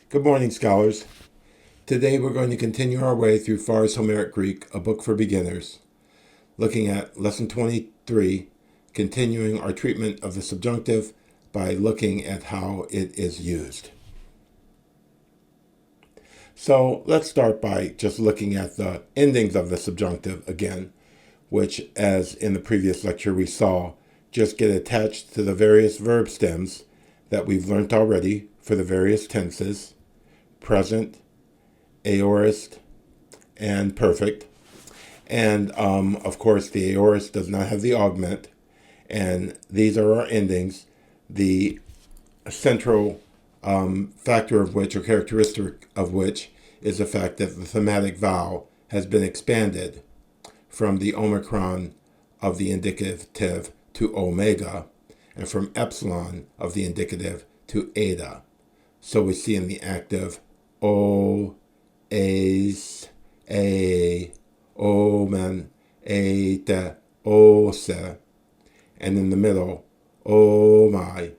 Good morning, scholars. Today we're going to continue our way through Pharr's Homeric Greek, a book for beginners, looking at Lesson 23, continuing our treatment of the subjunctive by looking at how it is used. So let's start by just looking at the endings of the subjunctive again, which, as in the previous lecture we saw, just get attached to the various verb stems that we've learned already for the various tenses: present, aorist, and perfect. And of course, the aorist does not have the augment, and these are our endings. The central factor of which, or characteristic of which, is the fact that the thematic vowel has been expanded from the omicron of the indicative to omega, and from epsilon of the indicative to eta. So we see in the active o, ace, a, omen, ete, ose, and in the middle, o my,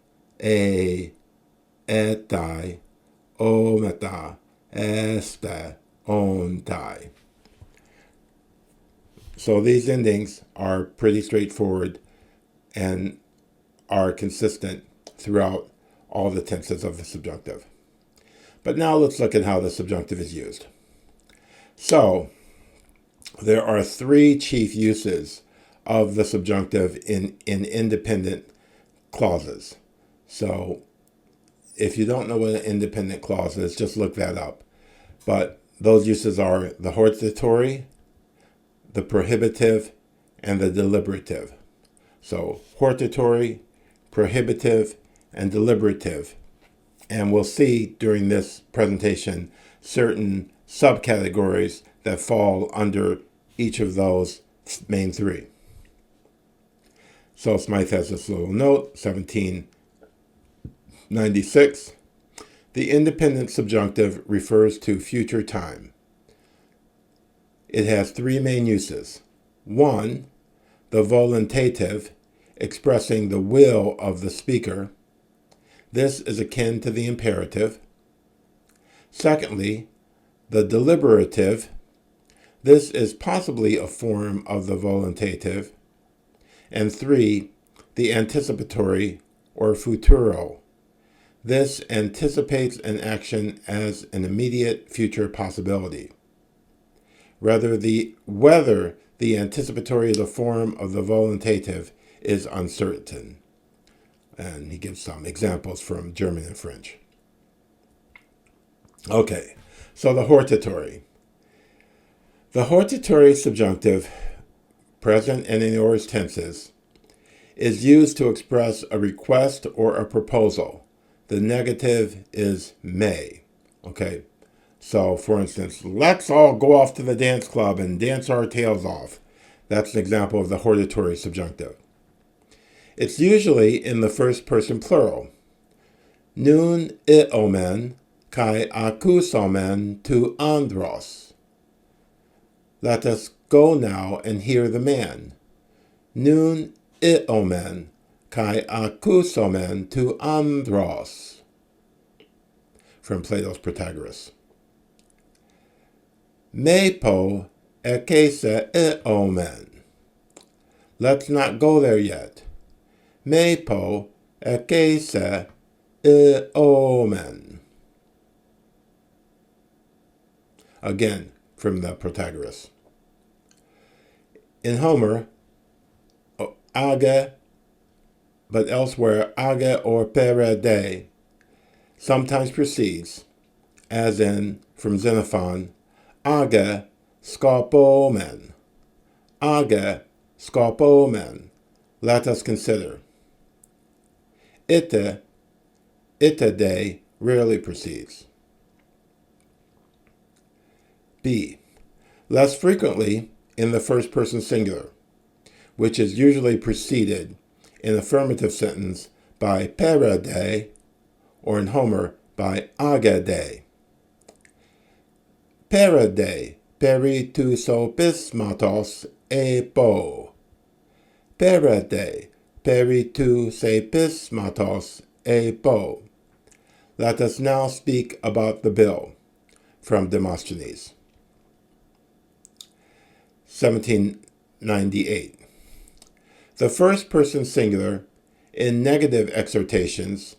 a, etai, ometa, este, ontai. So these endings are pretty straightforward and are consistent throughout all the tenses of the subjunctive. But now let's look at how the subjunctive is used. So there are three chief uses of the subjunctive in independent clauses. So if you don't know what an independent clause is, just look that up. But those uses are the hortatory, the prohibitive, and the deliberative. So hortatory, prohibitive, and deliberative. And we'll see during this presentation certain subcategories that fall under each of those main three. So Smythe has this little note, 1796. The independent subjunctive refers to future time. It has three main uses. One, the voluntative, expressing the will of the speaker. This is akin to the imperative. Secondly, the deliberative. This is possibly a form of the voluntative. And three, the anticipatory or futuro. This anticipates an action as an immediate future possibility. Whether the anticipatory is a form of the voluntative is uncertain. And he gives some examples from German and French. Okay, so the hortatory. The hortatory subjunctive, present and in aorist tenses, is used to express a request or a proposal. The negative is may. Okay, so for instance, let's all go off to the dance club and dance our tails off. That's an example of the hortatory subjunctive. It's usually in the first person plural. Nun iomen kai akusomen tu andros. Let us go now and hear the man. Nun iomen kai akusomen tu andros. From Plato's Protagoras. Mepo ekese iomen. Let's not go there yet. Mepo ekese iomen. Again, from the Protagoras. In Homer, age, but elsewhere age or pere de, sometimes precedes, as in from Xenophon, age scopomen. Age scopomen. Let us consider. Ite de rarely precedes. B. Less frequently in the first person singular, which is usually preceded in affirmative sentence by pere de, or in Homer by age de. Pere de, peri tu sopismatos epo. Pere de, peri tu sepismatos epo. Let us now speak about the bill, from Demosthenes. 1798. The first person singular in negative exhortations,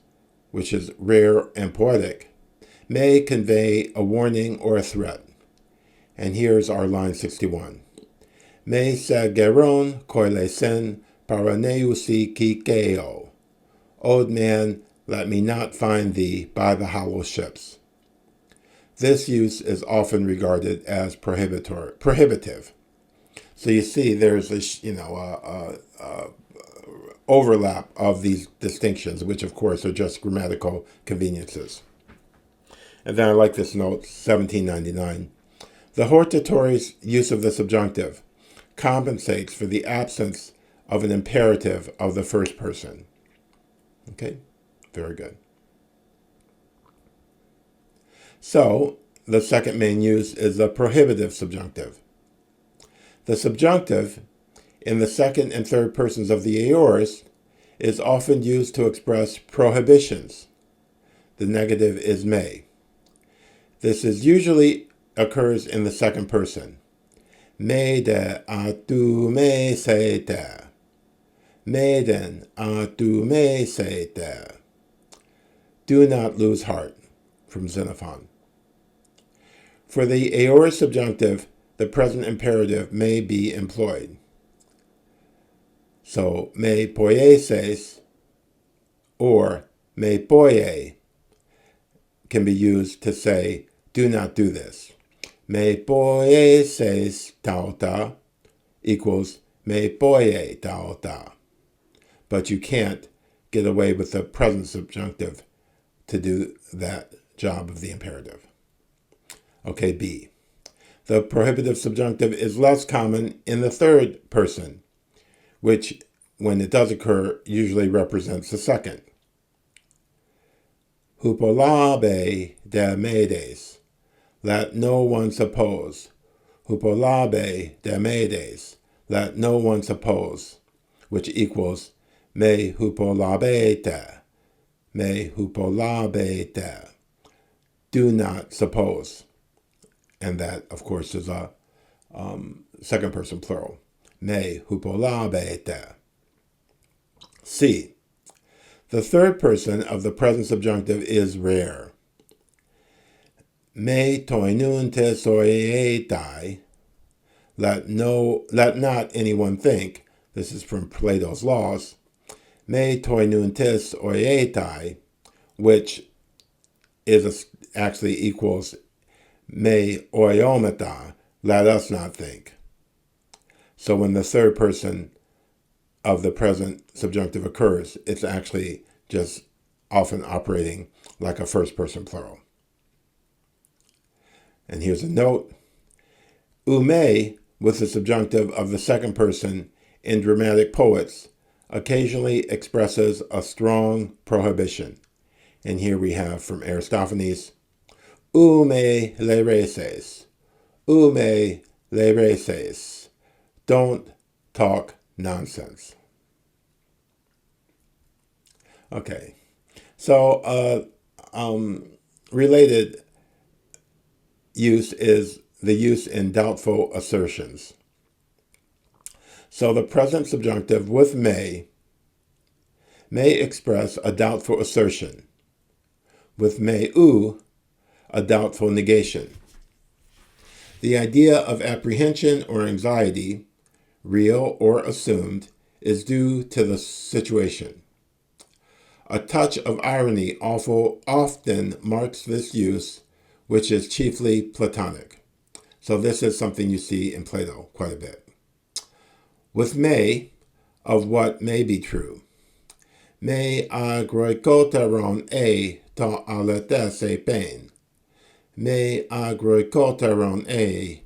which is rare and poetic, may convey a warning or a threat. And here's our line 61. Me se geron koilesen paraneusi kikeo. Old man, let me not find thee by the hollow ships. This use is often regarded as prohibitive. So you see, there's a overlap of these distinctions, which of course are just grammatical conveniences. And then I like this note, 1799. The Hortatory's use of the subjunctive compensates for the absence of an imperative of the first person. Okay, very good. So, the second main use is the prohibitive subjunctive. The subjunctive, in the second and third persons of the aorist, is often used to express prohibitions. The negative is may. This usually occurs in the second person. Me de a tu me se te. Maiden a tu me se te. Do not lose heart, from Xenophon. For the aorist subjunctive, the present imperative may be employed. So, me poieses or me poie can be used to say, do not do this. Me poieses tauta equals me poie tauta. But you can't get away with the present subjunctive to do that job of the imperative. Okay, B. The prohibitive subjunctive is less common in the third person, which, when it does occur, usually represents the second. Hupolabe de medes. Let no one suppose. Hupolabe de medes. Let no one suppose, which equals me hupolabete. Me hupolabete. Do not suppose. And that, of course, is a second person plural. Me hupolabete. C. The third person of the present subjunctive is rare. Me toinunte soietai. Let not anyone think. This is from Plato's Laws. Me toinuntis oietai, which actually equals me oiometa, let us not think. So when the third person of the present subjunctive occurs, it's actually just often operating like a first person plural. And here's a note. Ume, with the subjunctive of the second person in dramatic poets, occasionally expresses a strong prohibition. And here we have from Aristophanes, ume lereses, ume lereses. Don't talk nonsense. Okay, so related use is the use in doubtful assertions. So the present subjunctive with may express a doubtful assertion. With may a doubtful negation. The idea of apprehension or anxiety, real or assumed, is due to the situation. A touch of irony often marks this use, which is chiefly Platonic. So this is something you see in Plato quite a bit. With may, of what may be true. Me agroikoteron e to aletese pain. Me agroikoteron e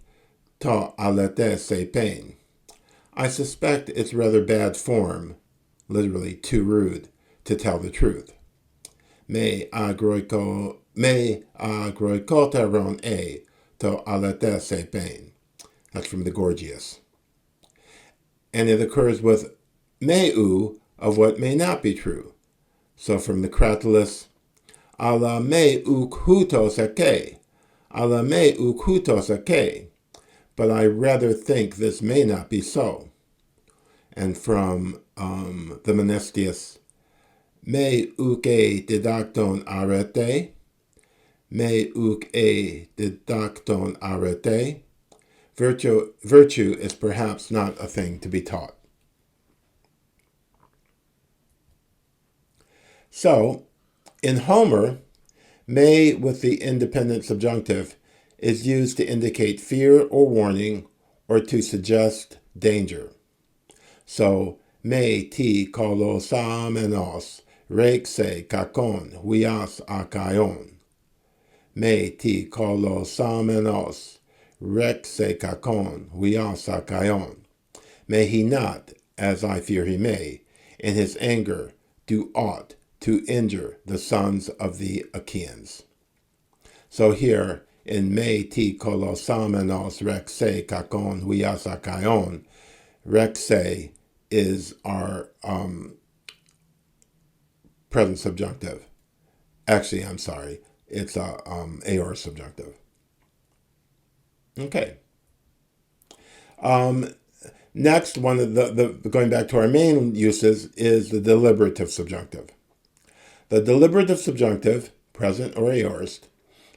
to aletese pain. I suspect it's rather bad form, literally too rude, to tell the truth. Me agroikoteron e to aletese pain. That's from the Gorgias. And it occurs with meu, of what may not be true. So from the Cratylus, ala me ukhutos ake, ala me ukhutos ake, but I rather think this may not be so. And from the Menestius, me uke didacton arete, me uke didacton arete. Virtue is perhaps not a thing to be taught. So, in Homer, me with the independent subjunctive is used to indicate fear or warning or to suggest danger. So, me ti kolosamenos rekse kakon huias akaion. Me ti kolosamenos rekse kakon huias akaion. May he not, as I fear he may, in his anger do aught to injure the sons of the Achaeans. So here, in me ti kolosamenos rekse kakon huias akaion, rekse is our present subjunctive. Actually, I'm sorry. It's a AR subjunctive. Okay. Next, one of the going back to our main uses is the deliberative subjunctive. The deliberative subjunctive, present or aorist,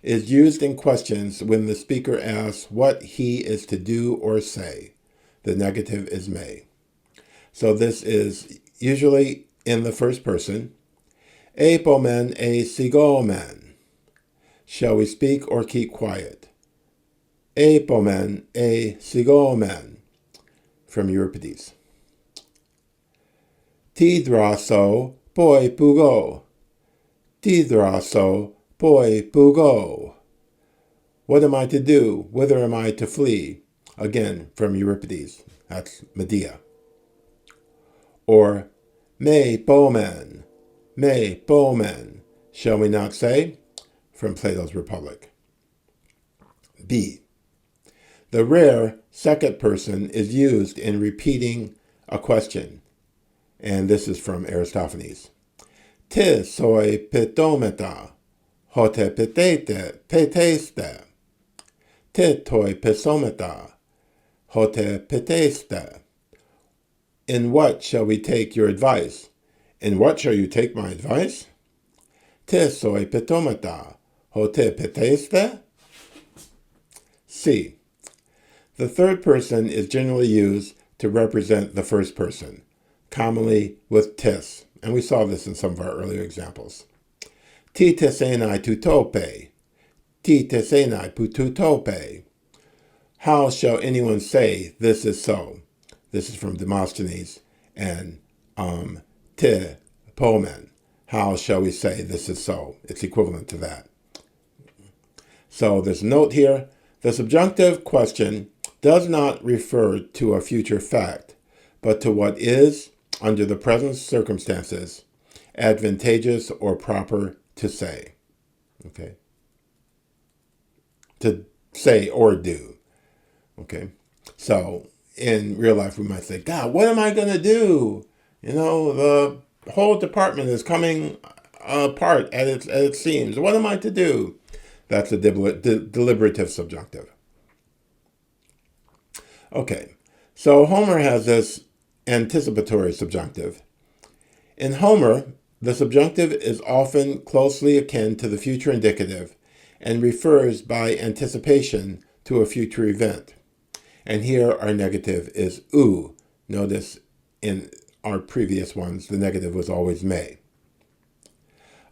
is used in questions when the speaker asks what he is to do or say. The negative is may. So this is usually in the first person. Epomen e sigomen. Shall we speak or keep quiet? Epomen e sigomen. From Euripides. Tidraso poi pugo. Tidraso poi pugo. What am I to do? Whither am I to flee? Again, from Euripides. That's Medea. Or, me pomen. Me pomen. Shall we not say? From Plato's Republic. B. The rare second person is used in repeating a question, and this is from Aristophanes. Te soi pitometa, hote petete, peteste. Te toi pisometa, hote peteste. In what shall we take your advice? In what shall you take my advice? Te soi pitometa, hote peteste. C. The third person is generally used to represent the first person, commonly with tis, and we saw this in some of our earlier examples. Ti tesenai tutope, ti tesenai pututope. How shall anyone say this is so? This is from Demosthenes and te pomen. How shall we say this is so? It's equivalent to that. So there's a note here. The subjunctive question does not refer to a future fact, but to what is, under the present circumstances, advantageous or proper to say. Okay? To say or do. Okay? So, in real life, we might say, God, what am I going to do? You know, the whole department is coming apart at its seams. What am I to do? That's a deliberative subjunctive. Okay, so Homer has this anticipatory subjunctive. In Homer, the subjunctive is often closely akin to the future indicative and refers by anticipation to a future event. And here our negative is u. Notice in our previous ones, the negative was always may.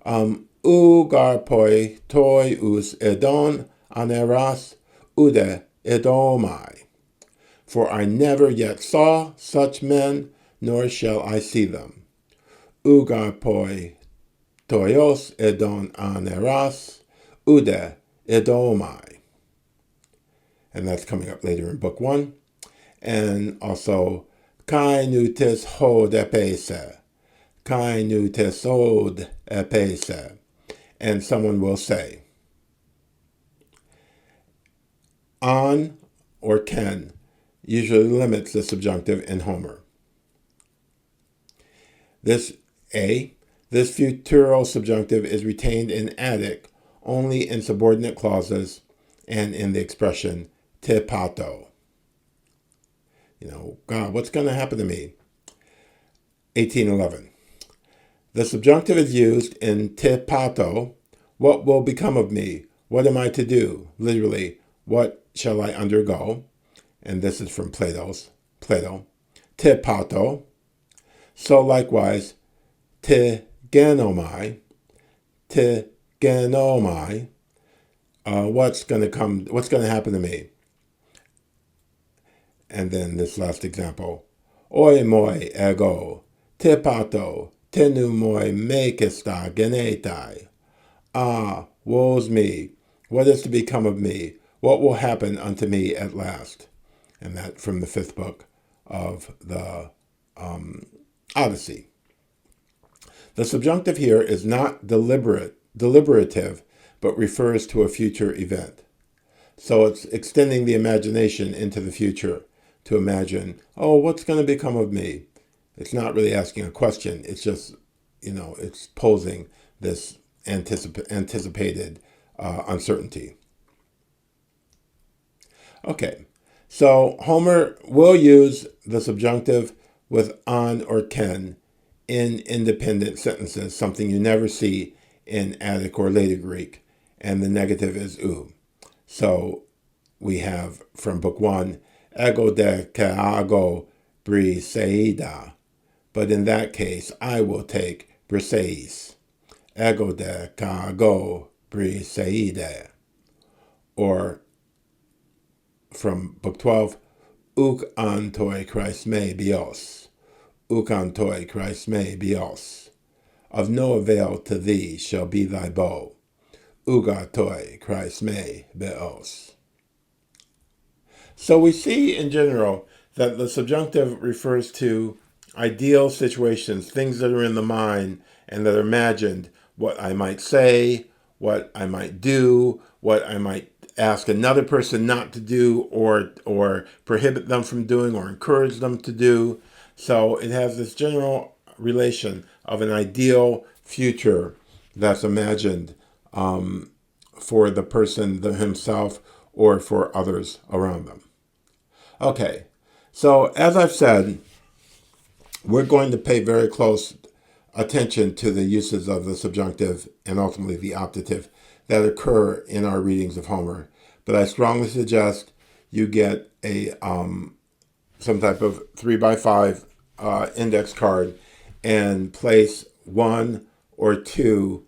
U garpoi toi us edon aneras ude edomai. For I never yet saw such men, nor shall I see them. Ugarpoi toios edon aneras ude edomai. And that's coming up later in book 1. And also, kai nutis hod epese. Kai nutis hod epese. And someone will say, on or can usually limits the subjunctive in Homer. This A This futural subjunctive is retained in Attic only in subordinate clauses and in the expression te pato. God, what's going to happen to me? 1811. The subjunctive is used in te pato. What will become of me? What am I to do? Literally, what shall I undergo? And this is from Plato. Te pato. So likewise, te genomai. Te genomai. What's going to happen to me? And then this last example. Oi moi ego. Te pato. Tenu moi me kesta genetai. Ah, woe's me. What is to become of me? What will happen unto me at last? And that from the 5th book of the Odyssey. The subjunctive here is not deliberative, but refers to a future event. So it's extending the imagination into the future to imagine, oh, what's going to become of me? It's not really asking a question. It's just, it's posing this anticipated uncertainty. Okay, so Homer will use the subjunctive with on or can in independent sentences, something you never see in Attic or later Greek, and the negative is u. So we have from Book 1, ego de keago briseida, but in that case, I will take briseis. Ego de keago briseide. Or from Book 12, uk antoi Christ me bios. Uk antoi Christ me bios. Of no avail to thee shall be thy bow. Ugatoi Christ me beos. So we see in general that the subjunctive refers to ideal situations, things that are in the mind and that are imagined, what I might say, what I might do, what I might ask another person not to do or prohibit them from doing or encourage them to do. So it has this general relation of an ideal future that's imagined for the person himself or for others around them. Okay, so as I've said, we're going to pay very close attention to the uses of the subjunctive and ultimately the optative that occur in our readings of Homer. But I strongly suggest you get a some type of 3x5 index card and place 1 or 2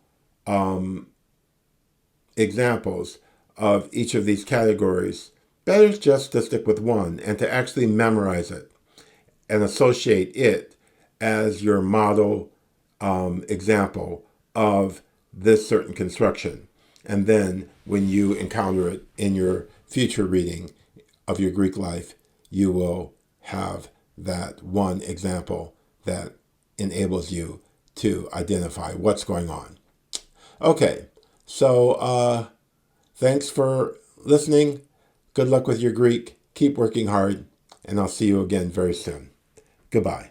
examples of each of these categories. Better just to stick with one and to actually memorize it and associate it as your model example of this certain construction. And then when you encounter it in your future reading of your Greek life, you will have that one example that enables you to identify what's going on. Okay, so thanks for listening. Good luck with your Greek. Keep working hard, and I'll see you again very soon. Goodbye.